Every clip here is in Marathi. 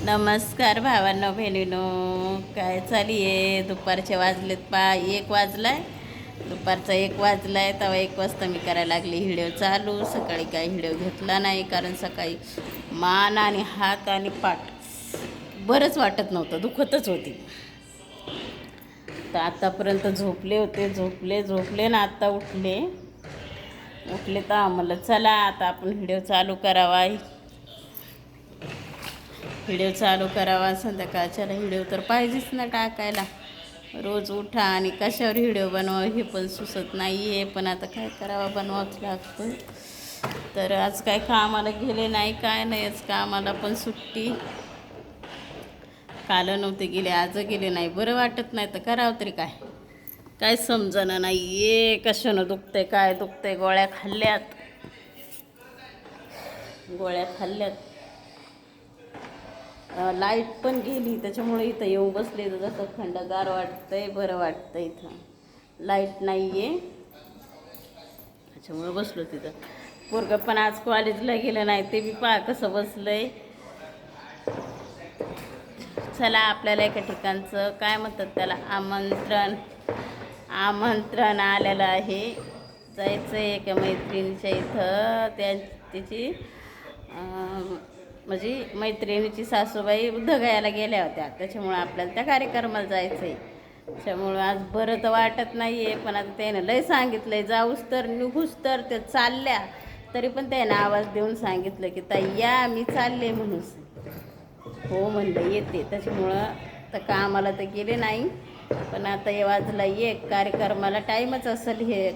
नमस्कार भावांनो बहिणीनो, काय चालू आहे? दुपारचे वाजलेत 1 वाजलाय. दुपारचा 1 वाजलाय तेव्हा 1 वाजता मी करायला लागली व्हिडिओ चालू. सकाळी काही व्हिडिओ घेतला नाही कारण सकाळी मान आणि हात आणि पाठ बरंच वाटत नव्हतं, दुखतच होती. तर आतापर्यंत झोपले होते, झोपले ना आता उठले तर आम्हाला चला आता आपण व्हिडिओ चालू करावा. संध्याकाळच्याला व्हिडिओ तर पाहिजेच ना टाकायला. रोज उठा आणि कशावर व्हिडिओ बनवा हे पण सुचत नाही आहे, पण आता काय करावं, बनवावंच लागतं. तर आज काय कामाला गेले नाही, काय नाही. आज कामाला पण सुट्टी. काल नव्हते गेले, आज गेले नाही. बरं वाटत नाही तर करावं तरी काय समजणं नाही आहे. कशानं दुखतंय, काय दुखतंय. गोळ्या खाल्ल्यात. लाईट पण गेली त्याच्यामुळे इथं येऊन बसले तर जसं थंडगार वाटतंय, बरं वाटतं. इथं लाईट नाही आहे त्याच्यामुळे बसलो तिथं. पोरगं पण आज कॉलेजला गेलं नाही, ते बी पहा कसं बसलंय. चला आपल्याला एका ठिकाणचं काय म्हणतात त्याला आमंत्रण आलेलं आहे. जायचं आहे एका मैत्रिणीच्या इथं. तिची म्हणजे मैत्रिणीची सासूबाई उद्धगायला गेल्या होत्या, त्याच्यामुळं आपल्याला त्या कार्यक्रमाला जायचं आहे. त्याच्यामुळं आज बरं तर वाटत नाही आहे, पण आता त्यानं लय सांगितलं आहे. जाऊस तर निघूस तर ते चालल्या, तरी पण त्यानं आवाज देऊन सांगितलं की ताई या, मी चालले म्हणून. हो म्हणलं येते. त्याच्यामुळं तर कामाला तर गेले नाही, पण आता हे वाजला एक कार्यक्रमाला टाईमच असेल. हे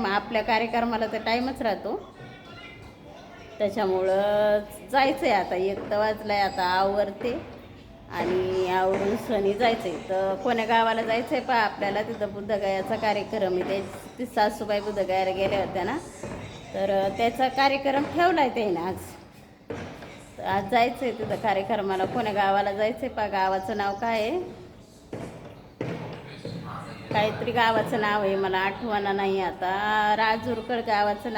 आपल्या कार्यक्रमाला तर टाईमच राहतो, त्याच्यामुळं जायचं आहे. आता 1 तर वाजला आहे. आता आवरते आणि आवरून सनी जायचं आहे. तर कोण्या गावाला जायचं आहे पहा आपल्याला. तिथं बुद्धगयाचा कार्यक्रम आहे. ती सासूबाई बुद्धगयाला गेल्या होत्या ना, तर त्याचा कार्यक्रम ठेवला आहे त्यानं आज जायचं आहे तिथं कार्यक्रमाला. कोण्या गावाला जायचं आहे पहा. गावाचं नाव काय आहे, काहीतरी गावाचं नाव आहे, मला आठवणं नाही आता. राजूरकड गावाचं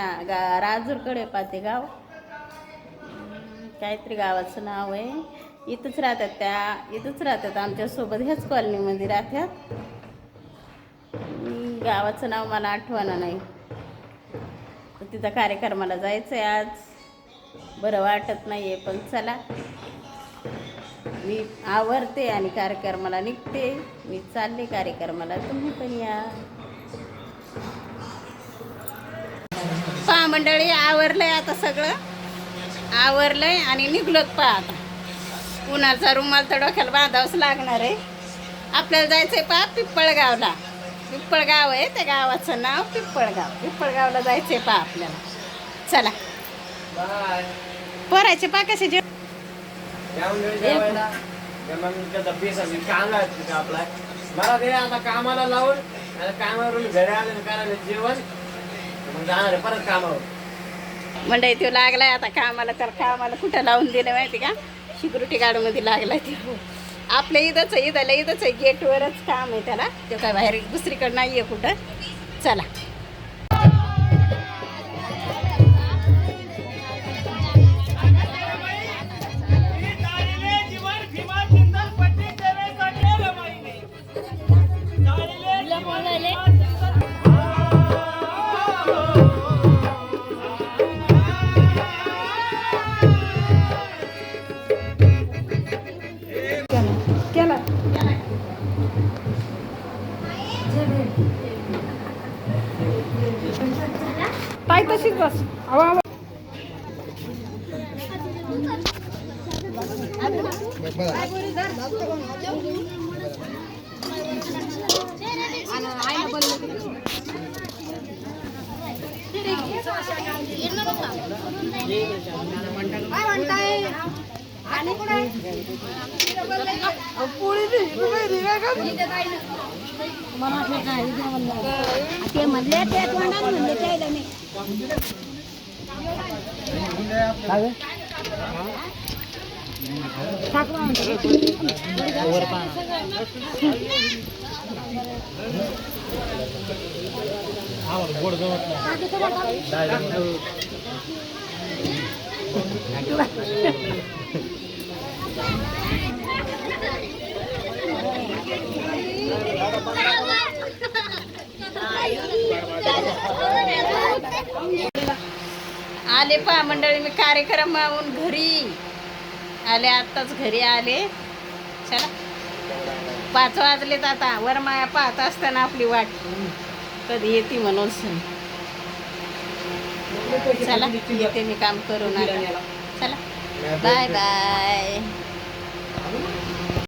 राजूरकड आहे पहा ते गाव. काहीतरी गावाचं नाव आहे. इथंच राहतात आमच्यासोबत, ह्याच कॉलनीमध्ये राहतात. गावाचं नाव मला आठवणं नाही. तर तिथं कार्यक्रमाला जायचं आहे आज. बरं वाटत नाही आहे, पण चला मी आवरते आणि कार्यक्रमाला निघते. मी चालले कार्यक्रमाला, तुम्ही पण या. पहा मंडळी, आवरलंय आता, सगळं आवरलंय आणि निघलोत पहा. आता उन्हाचा रुमाल तर डोक्याला बांधावंच लागणार आहे. आपल्याला जायचं आहे पहा पिप्पळगावला. पिप्पळगाव आहे त्या गावाचं नाव, पिप्पळगावला जायचं आहे पहा आपल्याला. चला पोरायचे पहा कसे मला ते आता कामाला लावून कामावरून घरी आले करायला जेवण, मग जाणार आहे परत कामावर. मंडई तो लागलाय आता कामाला. तर कामाला कुठं लावून दिलं माहिती का? सिक्युरिटी गार्डमध्ये लागलाय ते. आपल्या इथंच आहे, गेटवरच काम आहे त्याला. तो काय बाहेर दुसरीकडे नाही आहे कुठं. चला ताई तशीच बस. ते म्हणले ते तोंडात म्हणले त्याला मी गोड गवत आले पहा मंडळी, मी कार्यक्रमाहून घरी आले, आत्ताच घरी आले. चला 5 वाजलेत आता. वरमाया पाहत असताना आपली वाट कधी येते म्हणून. चला येते मी काम करून आता. चला बाय बाय.